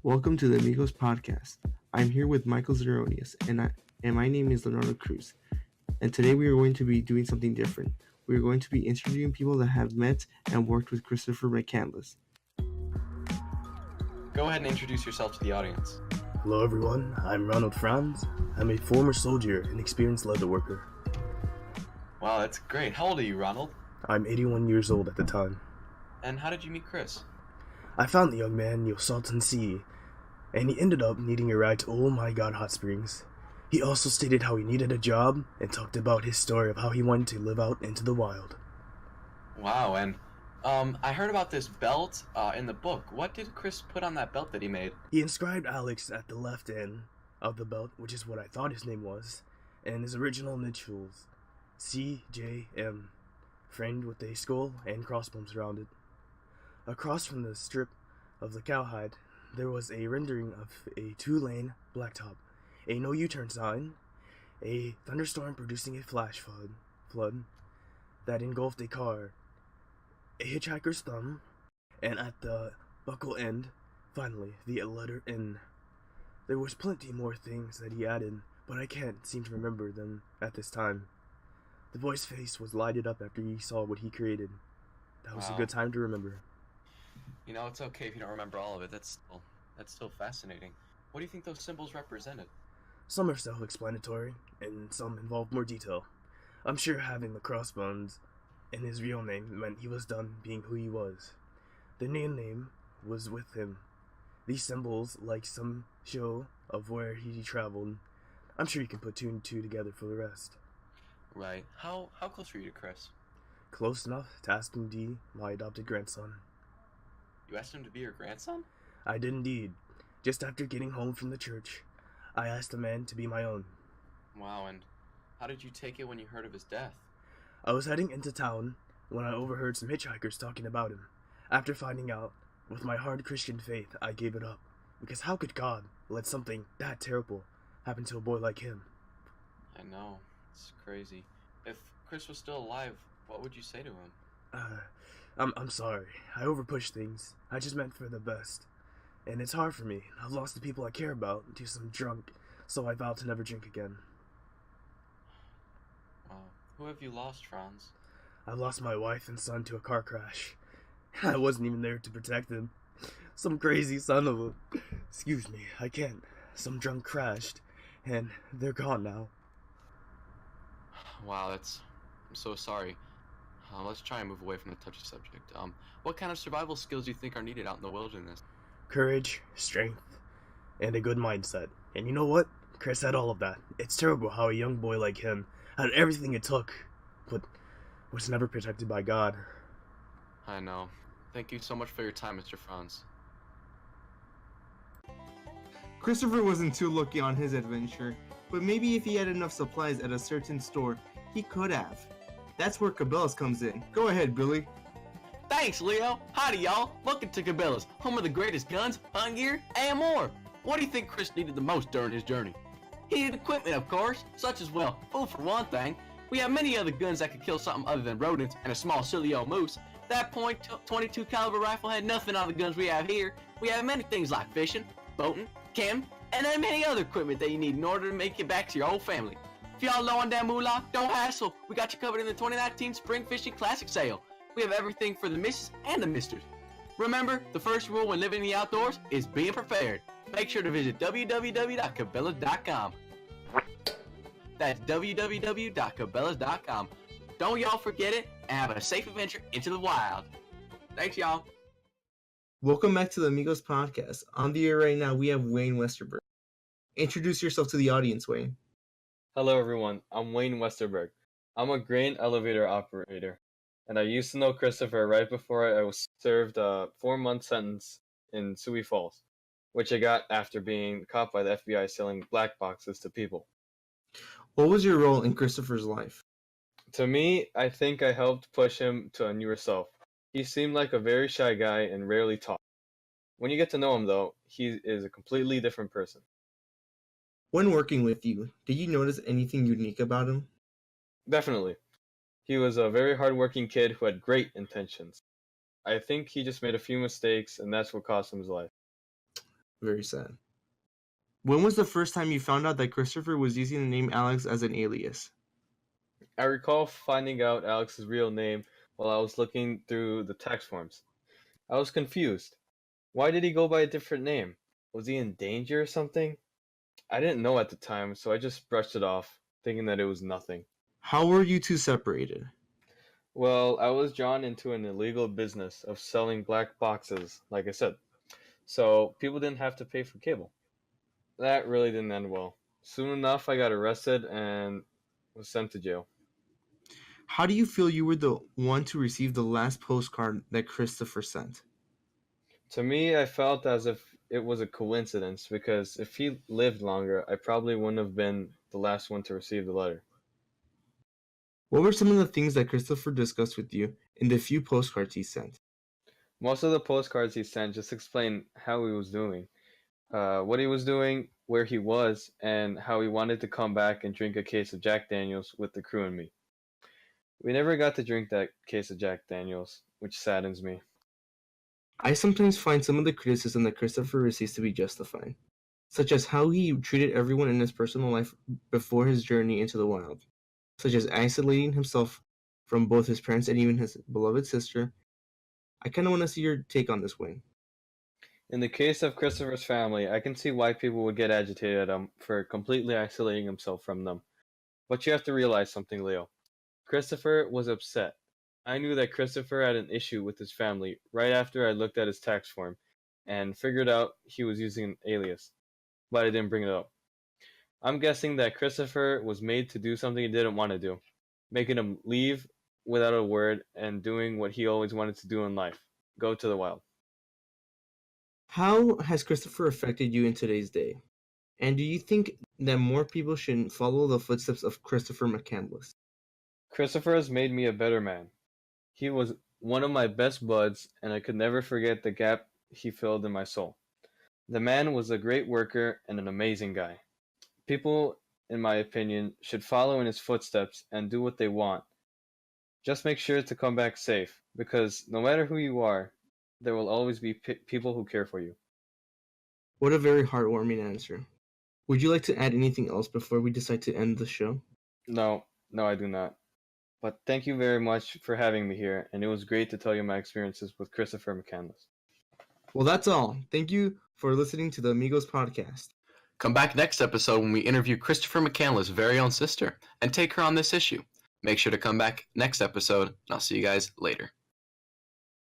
Welcome to the Amigos podcast. I'm here with Michael Zaronias, and my name is Leonardo Cruz. And today we are going to be doing something different. We are going to be interviewing people that have met and worked with Christopher McCandless. Go ahead and introduce yourself to the audience. Hello everyone, I'm Ronald Franz. I'm a former soldier and experienced leather worker. Wow, that's great. How old are you, Ronald? I'm 81 years old at the time. And how did you meet Chris? I found the young man near Salton Sea, and he ended up needing a ride to Oh My God Hot Springs. He also stated how he needed a job and talked about his story of how he wanted to live out into the wild. Wow, and I heard about this belt in the book. What did Chris put on that belt that he made? He inscribed Alex at the left end of the belt, which is what I thought his name was, and his original initials, CJM, framed with a skull and crossbones around it. Across from the strip of the cowhide, there was a rendering of a 2-lane blacktop, a no U-turn sign, a thunderstorm producing a flash flood that engulfed a car, a hitchhiker's thumb, and at the buckle end, finally, the letter N. There was plenty more things that he added, but I can't seem to remember them at this time. The boy's face was lighted up after he saw what he created. That was Wow. a good time to remember. You know, it's okay if you don't remember all of it. That's still fascinating. What do you think those symbols represented? Some are self-explanatory, and some involve more detail. I'm sure having the crossbones in his real name meant he was done being who he was. The new name was with him. These symbols, like some show of where he traveled, I'm sure you can put two and two together for the rest. Right. How close were you to Chris? Close enough to ask him to be my adopted grandson. You asked him to be your grandson? I did indeed. Just after getting home from the church, I asked the man to be my own. Wow, and how did you take it when you heard of his death? I was heading into town when I overheard some hitchhikers talking about him. After finding out, with my hard Christian faith, I gave it up. Because how could God let something that terrible happen to a boy like him? I know. It's crazy. If Chris was still alive, what would you say to him? I'm sorry. I overpushed things. I just meant for the best. And it's hard for me. I've lost the people I care about to some drunk, so I vowed to never drink again. Wow. Who have you lost, Franz? I lost my wife and son to a car crash. I wasn't even there to protect them. Some crazy son of a... Excuse me, I can't. Some drunk crashed, and they're gone now. Wow, I'm so sorry. Let's try and move away from the touchy subject. What kind of survival skills do you think are needed out in the wilderness? Courage, strength, and a good mindset. And you know what? Chris had all of that. It's terrible how a young boy like him had everything it took, but was never protected by God. I know. Thank you so much for your time, Mr. Franz. Christopher wasn't too lucky on his adventure, but maybe if he had enough supplies at a certain store, he could have. That's where Cabela's comes in. Go ahead, Billy. Thanks, Leo. Howdy, y'all. Welcome to Cabela's, home of the greatest guns, hunting gear, and more. What do you think Chris needed the most during his journey? He needed equipment, of course, such as, well, food for one thing. We have many other guns that could kill something other than rodents and a small silly old moose. That .22 caliber rifle had nothing on the guns we have here. We have many things like fishing, boating, camping, and then many other equipment that you need in order to make it back to your old family. If y'all low on that moolah, don't hassle. We got you covered in the 2019 Spring Fishing Classic Sale. We have everything for the misses and the misters. Remember, the first rule when living in the outdoors is being prepared. Make sure to visit www.cabela's.com. That's www.cabela's.com. Don't y'all forget it, and have a safe adventure into the wild. Thanks, y'all. Welcome back to the Amigos podcast. On the air right now, we have Wayne Westerberg. Introduce yourself to the audience, Wayne. Hello everyone, I'm Wayne Westerberg. I'm a grain elevator operator, and I used to know Christopher right before I was served a 4-month sentence in Sioux Falls, which I got after being caught by the FBI selling black boxes to people. What was your role in Christopher's life? To me, I think I helped push him to a newer self. He seemed like a very shy guy and rarely talked. When you get to know him though, he is a completely different person. When working with you, did you notice anything unique about him? Definitely. He was a very hardworking kid who had great intentions. I think he just made a few mistakes, and that's what cost him his life. Very sad. When was the first time you found out that Christopher was using the name Alex as an alias? I recall finding out Alex's real name while I was looking through the tax forms. I was confused. Why did he go by a different name? Was he in danger or something? I didn't know at the time, so I just brushed it off, thinking that it was nothing. How were you two separated? Well, I was drawn into an illegal business of selling black boxes, like I said, so people didn't have to pay for cable. That really didn't end well. Soon enough, I got arrested and was sent to jail. How do you feel you were the one to receive the last postcard that Christopher sent? To me, I felt as if it was a coincidence because if he lived longer, I probably wouldn't have been the last one to receive the letter. What were some of the things that Christopher discussed with you in the few postcards he sent? Most of the postcards he sent just explained how he was doing, what he was doing, where he was, and how he wanted to come back and drink a case of Jack Daniels with the crew and me. We never got to drink that case of Jack Daniels, which saddens me. I sometimes find some of the criticism that Christopher receives to be justified, such as how he treated everyone in his personal life before his journey into the wild, such as isolating himself from both his parents and even his beloved sister. I kind of want to see your take on this, Wayne. In the case of Christopher's family, I can see why people would get agitated at him for completely isolating himself from them. But you have to realize something, Leo. Christopher was upset. I knew that Christopher had an issue with his family right after I looked at his tax form and figured out he was using an alias, but I didn't bring it up. I'm guessing that Christopher was made to do something he didn't want to do, making him leave without a word and doing what he always wanted to do in life, go to the wild. How has Christopher affected you in today's day? And do you think that more people should follow the footsteps of Christopher McCandless? Christopher has made me a better man. He was one of my best buds, and I could never forget the gap he filled in my soul. The man was a great worker and an amazing guy. People, in my opinion, should follow in his footsteps and do what they want. Just make sure to come back safe, because no matter who you are, there will always be people who care for you. What a very heartwarming answer. Would you like to add anything else before we decide to end the show? No, I do not. But thank you very much for having me here, and it was great to tell you my experiences with Christopher McCandless. Well, that's all. Thank you for listening to the Amigos podcast. Come back next episode when we interview Christopher McCandless' very own sister and take her on this issue. Make sure to come back next episode, and I'll see you guys later.